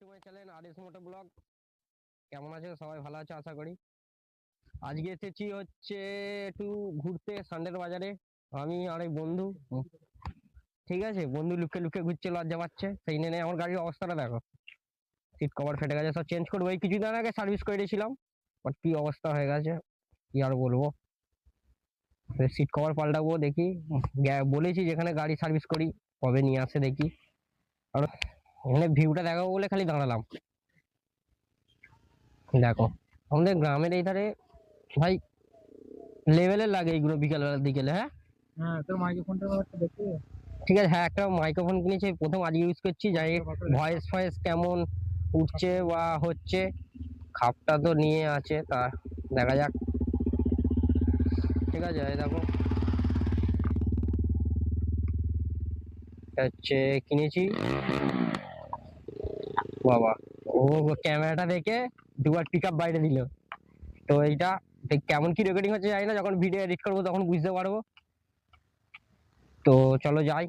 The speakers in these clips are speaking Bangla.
Two my channel RS moto vlog. কেমন আছো সবাই? ভালো আছো আশা করি। আজকে এসেছি হচ্ছে একটু ঘুরতে সান্ডের বাজারে। আমি আর এক বন্ধু, ঠিক আছে, বন্ধু লুকিয়ে লুকিয়ে ঘুরছে, লজ্জা পাচ্ছে। সেই নিয়ে আমার গাড়ির অবস্থাটা দেখো, সিট কভার ফেটে গেছে, সব চেঞ্জ করবো। এই কিছুদিন আগে সার্ভিস করে দিয়েছিলাম, বাট কি অবস্থা হয়ে গেছে কি আর বলবো। সিট কভার পাল্টাবো, দেখি বলেছি যেখানে গাড়ি সার্ভিস করি কবে নিয়ে আসে দেখি। আর এখানে ভিউটা দেখাবো বলে খালি দাঁড়ালাম। দেখো আমাদের গ্রামের এই ধারে ভাই লেভেলের লাগে এইগুলো বিকালবেলার দিকে। হ্যাঁ হ্যাঁ, তোর মাইক্রোফোনটা দেখতে ঠিক আছে। হ্যাঁ, একটা মাইক্রোফোন কিনেছি, প্রথম আজ ইউজ করছি, যাই ভয়েস ফয়েস কেমন উঠছে বা হচ্ছে। খাপটা তো নিয়ে আছে, তা দেখা যাক। ঠিক আছে, এই দেখো হচ্ছে কিনেছি। বাবা, ও ক্যামেরাটা দেখে দুবার পিক আপ বাইরে দিল। তো এইটা কেমন কি রেকর্ডিং হচ্ছে জানি না, যখন ভিডিও এডিট করবো তখন বুঝতে পারবো। তো চলো যাই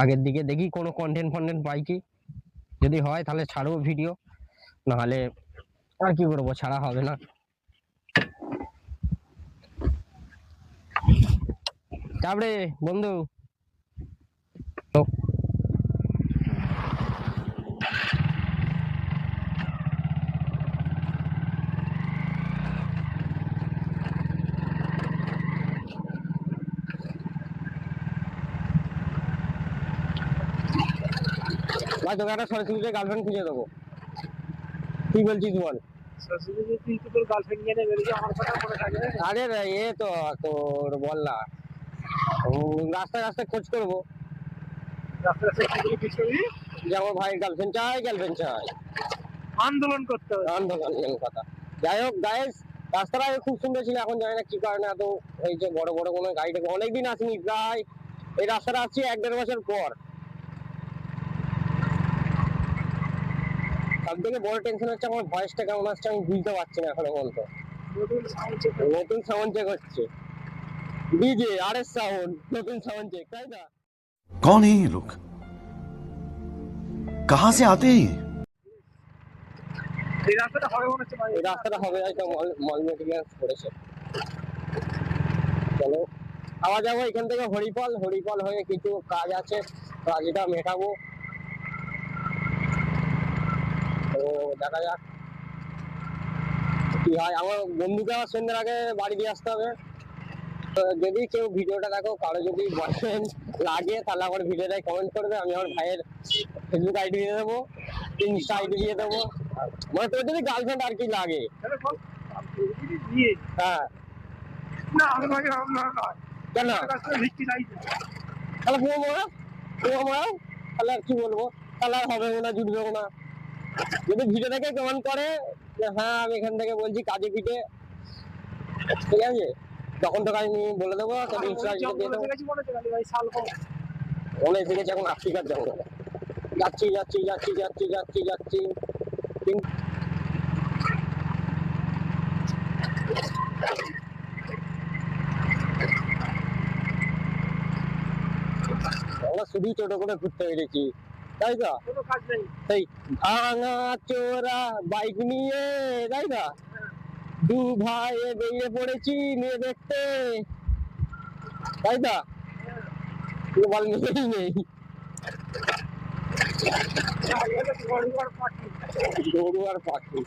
আগের দিকে, দেখি কোনো কন্টেন্ট ফন্টেন্ট পাই কি। যদি হয় তাহলে ছাড়বো ভিডিও, নাহলে আর কি করবো, ছাড়া হবে না। তারপরে বন্ধু ভাই, তোকে একটা সরস্বতী গার্লফ্রেন্ড খুঁজে দেবো, কি বলছিস বল? তুই তো তোর গার্লফ্রেন্ড নিয়ে নেবে আমার কথা মনে থাকে না। আরে এ তো তোর বল না, রাস্তায় রাস্তায় খোঁজ করবো যে আমার ভাইয়ের গার্লফ্রেন্ড চাই, গার্লফ্রেন্ড চাই। আন্দোলন করতে হবে, আন্দোলন কথা। যাই হোক গাইস, রাস্তাটা খুব সুন্দর ছিল, এখন জানি না কি কারণে এত এই যে বড় বড় কোনো গাড়িটাকে অনেকদিন আসেনি, প্রায় এই রাস্তাটা আসছি 1-1.5 বছর পর। সব থেকে বড় টেনশন হচ্ছে আমার ভয়েসটা কেমন আসছে, আমি বুঝতে পারছি না এখনো পর্যন্ত। নতুন সাউন্ড চেক হচ্ছে, ডিজে আরএস সাউন্ড, নতুন সাউন্ড চেক, তাই না? कौन है ये लोग? कहां से आते हैं? এই রাস্তাটা হবে মনে হচ্ছে ভাই, এই রাস্তাটা হবে হয়তো মল মেটেরিয়ালস করেছে। চলো আবার যাবো এখান থেকে হরিপাল, হরিপাল হয়ে কিছু কাজ আছে, কাজটা মেটাবো। তো দেখা যাক কি হয়। আমার বন্ধুকে আমার সন্ধ্যের আগে বাড়ি দিয়ে আসতে হবে। যদি কেউ ভিডিওটা দেখো, কারো যদি বয়ফ্রেন্ড লাগে তাহলে আমার ভিডিওটাই কমেন্ট করবে, আমি আমার ভাইয়ের ফেসবুক আইডি দিয়ে দেবো, ইনস্টা আইডি দিয়ে দেবো। মানে তোর যদি গার্লফ্রেন্ড আর কি লাগে। হ্যাঁ না আমি ভাই না কেন তাহলে তাহলে আর কি বলবো, তাহলে আর হবে না, জুটবে না। যদি ভিডিও দেখে কমেন্ট করে যে হ্যাঁ আমি এখান থেকে বলছি কাজে পিঠে, ঠিক আছে, তখন তোকে আমি বলে দেবো, তোর ইনস্টা আইডি দিয়ে দেবো। মনে এসে গেছে এখন আফ্রিকার জঙ্গলে, যাচ্ছি যাচ্ছি যাচ্ছি যাচ্ছি যাচ্ছি যাচ্ছি। আমরা শুধু ছোট করে ঘুরতে পেরেছি, তাই তো? সেই ভাঙা চোরা বাইক নিয়ে, তাই না, দু ভাই বেরিয়ে পড়েছি মেয়ে দেখতে, তাই না? বল মেয়েই নেই, গরু আর পাখি।